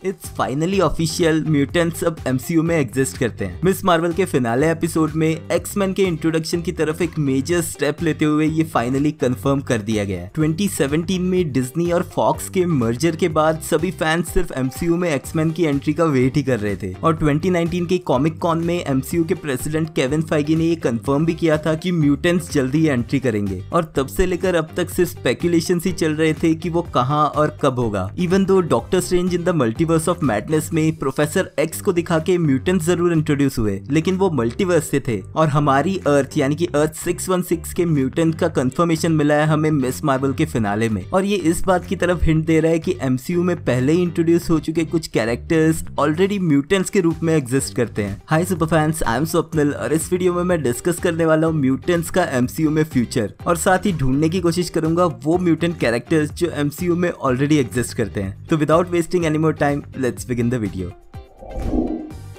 It's finally official, mutants अब MCU में exist करते हैं। मिस मार्वल के फिनाले एपिसोड में एक्स-मैन के इंट्रोडक्शन की तरफ एक मेजर स्टेप लेते हुए ये फाइनली कंफर्म कर दिया गया है। 2017 में डिज्नी और फॉक्स के मर्जर के बाद सभी फैंस सिर्फ एमसीयू में एक्स-मैन की एंट्री का वेट ही कर रहे थे और 2019 के कॉमिक कॉन में एमसीयू के प्रेसिडेंट केविन फाइगी ने ये कंफर्म भी किया था कि म्यूटेंट्स जल्दी ही एंट्री करेंगे और तब से लेकर अब तक सिर्फ स्पेकुलेशन ही चल रहे थे कि वो कहां और कब होगा। Even though doctor strange in the multiverse of madness में प्रोफेसर एक्स को दिखा के म्यूटेंट्स जरूर इंट्रोड्यूस हुए, लेकिन वो मल्टीवर्स से थे और हमारी अर्थ यानी कि अर्थ 616 के म्यूटेंट का कंफर्मेशन मिला है हमें मिस मार्वल के फिनाले में। और ये इस बात की तरफ हिंट दे रहा है कि एमसीयू में पहले ही इंट्रोड्यूस हो चुके कुछ कैरेक्टर्स ऑलरेडी म्यूटेंट्स के रूप में एग्जिस्ट करते हैं। Hi super fans, I am Swapnil और इस वीडियो में मैं डिस्कस करने वाला हूँ म्यूटेंट्स का एमसीयू में फ्यूचर और साथ ही ढूंढने की कोशिश करूंगा वो म्यूटेंट कैरेक्टर्स जो एमसीयू में ऑलरेडी एग्जिस्ट करते हैं। तो without wasting any more time, let's begin the video.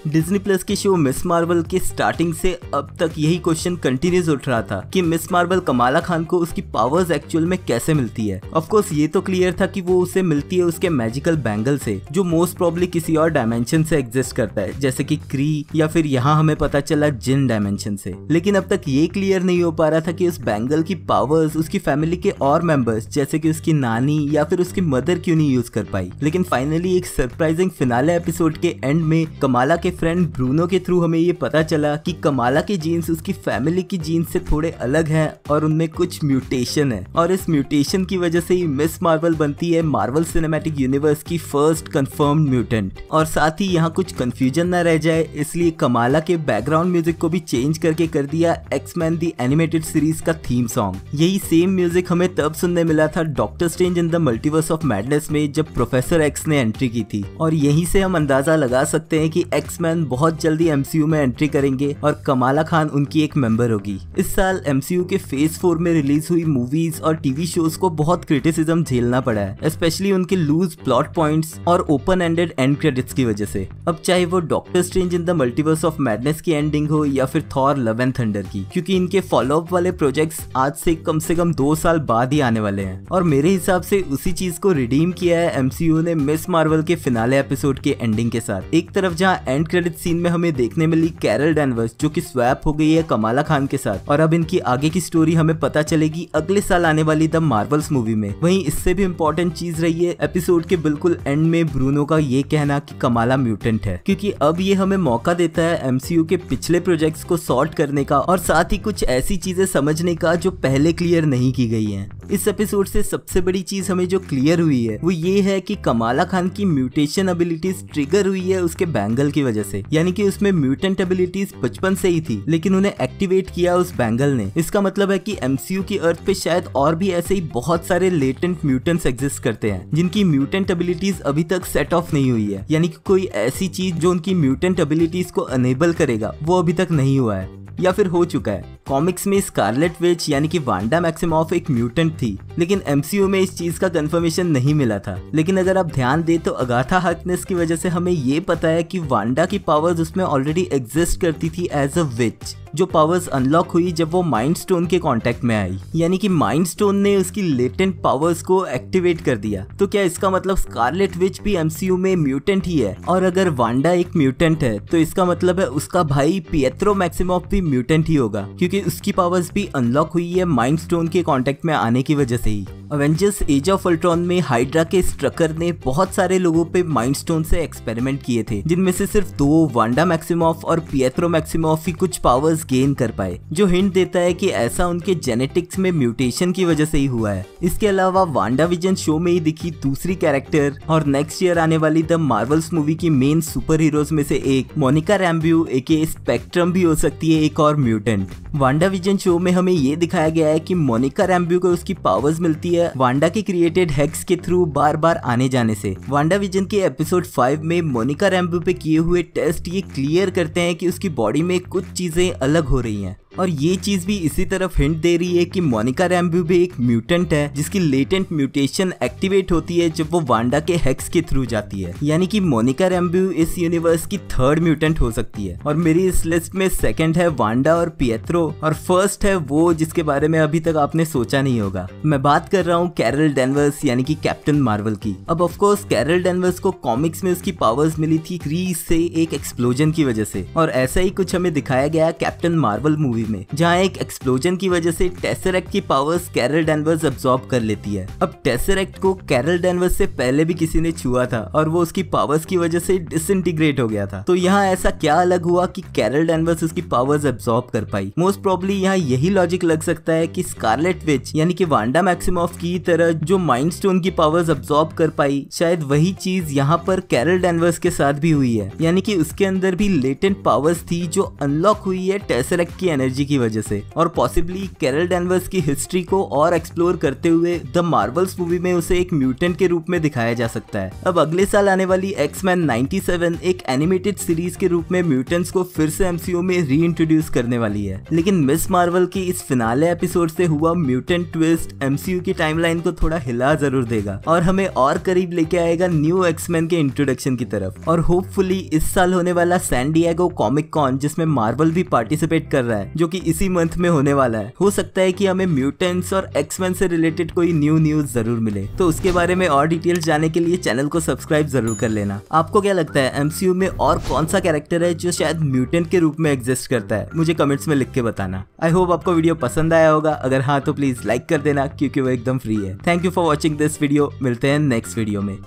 Disney plus के शो मिस मार्वल के स्टार्टिंग से अब तक यही क्वेश्चन कंटिन्यूस उठ रहा था कि मिस मार्वल कमाला खान को उसकी पावर्स एक्चुअल में कैसे मिलती है। ऑफ कोर्स ये तो क्लियर था कि वो उसे मिलती है उसके मैजिकल बैंगल से, जो मोस्ट प्रोबेबली किसी और डायमेंशन से एग्जिस्ट करता है, जैसे कि क्री या फिर यहाँ हमें पता चला जिन डायमेंशन से। लेकिन अब तक ये क्लियर नहीं हो पा रहा था कि उस बैंगल की पावर्स उसकी फैमिली के और मेंबर्स जैसे कि उसकी नानी या फिर उसकी मदर क्यों नहीं यूज कर पाई। लेकिन फाइनली एक सरप्राइजिंग फिनाले एपिसोड के एंड में कमाला के फ्रेंड ब्रूनो के थ्रू हमें ये पता चला कि कमाला के जीन्स उसकी फैमिली की जीन्स से थोड़े अलग हैं और उनमें कुछ म्यूटेशन है और इस म्यूटेशन की वजह से ही मिस मार्वल बनती है मार्वल सिनेमैटिक यूनिवर्स की फर्स्ट कंफर्म्ड म्यूटेंट। और साथ ही यहाँ कुछ कंफ्यूजन ना रह जाए इसलिए कमाला के बैकग्राउंड म्यूजिक को भी चेंज करके कर दिया एक्स-मैन दी एनिमेटेड सीरीज का थीम सॉन्ग। यही सेम म्यूजिक हमें तब सुनने मिला था doctor strange in the multiverse of madness में जब प्रोफेसर एक्स ने एंट्री की थी। और यहीं से हम अंदाजा लगा सकते हैं कि एक्स-मैन बहुत जल्दी एमसीयू में एंट्री करेंगे और कमाला खान उनकी एक मेंबर होगी। इस साल एमसीयू के फेज 4 में रिलीज हुई मूवीज और टीवी शोज को बहुत क्रिटिसिज्म झेलना पड़ा है, स्पेशली उनके लूज प्लॉट पॉइंट्स और ओपन एंडेड एंड क्रेडिट्स की वजह से। अब चाहे वो doctor strange in the multiverse of madness की एंडिंग हो या फिर थॉर लव एंड थंडर की, क्योंकि इनके फॉलोअप वाले प्रोजेक्ट्स आज से कम 2 साल बाद ही आने वाले हैं। और मेरे हिसाब से उसी चीज को रिडीम किया है एमसीयू ने मिस मार्वल के फिनाले एपिसोड के एंडिंग के साथ। एक तरफ जहाँ एंड क्रेडिट सीन में हमें देखने मिली कैरल डैनवर्स जो कि स्वैप हो गई है कमाला खान के साथ, और अब इनकी आगे की स्टोरी हमें पता चलेगी अगले साल आने वाली द मार्वल्स मूवी में। वहीं इससे भी इम्पोर्टेंट चीज रही है एपिसोड के बिल्कुल एंड में ब्रूनो का ये कहना कि कमाला म्यूटेंट है, क्योंकि अब ये हमें मौका देता है एमसीयू के पिछले प्रोजेक्ट्स को सॉर्ट करने का और साथ ही कुछ ऐसी चीजें समझने का जो पहले क्लियर नहीं की गई हैं। इस एपिसोड से सबसे बड़ी चीज हमें जो क्लियर हुई है वो ये है कि कमाला खान की म्यूटेशन एबिलिटीज ट्रिगर हुई है उसके बैंगल की वजह से, यानी कि उसमें म्यूटेंट एबिलिटीज बचपन से ही थी लेकिन उन्हें एक्टिवेट किया उस बैंगल ने। इसका मतलब है कि एमसीयू की अर्थ पे शायद और भी ऐसे ही बहुत सारे लेटेंट म्यूटेंट्स एग्जिस्ट करते हैं जिनकी म्यूटेंट एबिलिटीज अभी तक सेट ऑफ नहीं हुई है, यानी कि कोई ऐसी चीज जो उनकी म्यूटेंट एबिलिटीज को अनेबल करेगा वो अभी तक नहीं हुआ है या फिर हो चुका है। कॉमिक्स में स्कारलेट विच यानी कि वांडा मैक्सिमॉफ एक म्यूटेंट थी, लेकिन एमसीयू में इस चीज का कंफर्मेशन नहीं मिला था। लेकिन अगर आप ध्यान दे तो अगाथा हार्कनेस की वजह से हमें ये पता है कि वांडा की पावर्स उसमें ऑलरेडी एग्जिस्ट करती थी एज अ विच, जो पावर्स अनलॉक हुई जब वो माइंड स्टोन के कांटेक्ट में आई, यानी कि माइंड स्टोन ने उसकी लेटेंट पावर्स को एक्टिवेट कर दिया। तो क्या इसका मतलब स्कारलेट विच भी एमसीयू में म्यूटेंट ही है? और अगर वांडा एक म्यूटेंट है तो इसका मतलब है उसका भाई पिएट्रो मैक्सिमॉफ भी म्यूटेंट ही होगा, क्योंकि उसकी पावर्स भी अनलॉक हुई है माइंड स्टोन के कांटेक्ट में आने की वजह से ही। अवेंजर्स एज ऑफ अल्ट्रॉन में हाइड्रा के स्ट्रकर ने बहुत सारे लोगों पे माइंड स्टोन से एक्सपेरिमेंट किए थे, जिनमें से सिर्फ 2 वांडा मैक्सिमॉफ और पिएट्रो मैक्सिमॉफ ही कुछ पावर्स गेन कर पाए, जो हिंट देता है कि ऐसा उनके जेनेटिक्स में म्यूटेशन की वजह से ही हुआ है। इसके अलावा वांडा विजन शो में ही दिखी दूसरी कैरेक्टर और नेक्स्ट ईयर आने वाली द मार्वल्स मूवी की मेन सुपर हीरोज में से एक मोनिका रैम्ब्यू एके स्पेक्ट्रम भी हो सकती है एक और म्यूटेंट। वांडा विजन शो में हमें ये दिखाया गया है कि मोनिका रैम्ब्यू को उसकी पावर्स मिलती है वांडा के क्रिएटेड हेक्स के थ्रू बार बार आने जाने से। वांडा विजन के एपिसोड 5 में मोनिका रैम्ब्यू पे किए हुए टेस्ट ये क्लियर करते हैं कि उसकी बॉडी में कुछ चीजें अलग हो रही हैं। और ये चीज भी इसी तरफ हिंट दे रही है कि मोनिका रैम्बो भी एक म्यूटेंट है जिसकी लेटेंट म्यूटेशन एक्टिवेट होती है जब वो वांडा के हेक्स के थ्रू जाती है। यानी कि मोनिका रैम्बो इस यूनिवर्स की थर्ड म्यूटेंट हो सकती है। और मेरी इस लिस्ट में सेकंड है वांडा और पिएट्रो, और फर्स्ट है वो जिसके बारे में अभी तक आपने सोचा नहीं होगा। मैं बात कर रहा हूँ कैरल डेनवर्स यानी कि कैप्टन मार्वल की। अब ऑफ कोर्स कैरल डेनवर्स को कॉमिक्स में उसकी पावर्स मिली थी क्री से एक एक्सप्लोजन की वजह से, और ऐसा ही कुछ हमें दिखाया गया कैप्टन मार्वल मूवी में, जहाँ एक एक्सप्लोजन की वजह से टेसरेक्ट की पावर्स कैरल डेनवर्स अब्सॉर्ब कर लेती है। अब टेसरेक्ट को कैरल डेनवर्स से पहले भी किसी ने छुआ था और वो उसकी पावर्स की वजह से डिसइंटीग्रेट हो गया था। तो यहाँ ऐसा क्या अलग हुआ कि कैरल डेनवर्स उसकी पावर्स अब्सॉर्ब कर पाई? मोस्ट प्रोबेबली यहाँ यही लॉजिक लग सकता है कि स्कारलेट विच यानी कि वांडा मैक्सिमॉफ की तरह जो माइंड स्टोन की पावर्स अब्सॉर्ब कर पाई, शायद वही चीज यहाँ पर कैरल डेनवर्स के साथ भी हुई है। यानी कि उसके अंदर भी लेटेंट पावर्स थी जो अनलॉक हुई है टेसरेक्ट की एनर्जी की वजह से, और पॉसिबली कैरल डेनवर्स की हिस्ट्री को और एक्सप्लोर करते हुए द मार्वल्स मूवी में उसे एक म्यूटेंट के रूप में दिखाया जा सकता है। अब अगले साल आने वाली एक्समैन 97 एक एनिमेटेड सीरीज के रूप में म्यूटेंट्स को फिर से एमसीयू में रीइंट्रोड्यूस करने वाली है। लेकिन मिस मार्वल की इस फिनाले एपिसोड से हुआ म्यूटेंट ट्विस्ट एमसीयू की टाइमलाइन को थोड़ा हिला जरूर देगा और हमें और करीब लेके आएगा न्यू एक्समैन के इंट्रोडक्शन की तरफ। और होपफुली इस साल होने वाला सैन डिएगो कॉमिक कॉन जिसमें मार्वल भी पार्टिसिपेट कर रहा है, जो कि इसी मंथ में होने वाला है, हो सकता है कि हमें म्यूटेंट्स और एक्समैन से रिलेटेड कोई न्यू न्यूज जरूर मिले। तो उसके बारे में और डिटेल्स जानने के लिए चैनल को सब्सक्राइब जरूर कर लेना। आपको क्या लगता है एमसीयू में और कौन सा कैरेक्टर है जो शायद म्यूटेंट के रूप में एग्जिस्ट करता है? मुझे कमेंट्स में लिख के बताना। आई होप आपको वीडियो पसंद आया होगा। अगर हाँ तो प्लीज लाइक कर देना क्योंकि वो एकदम फ्री है। Thank you for watching this video. मिलते हैं नेक्स्ट वीडियो में।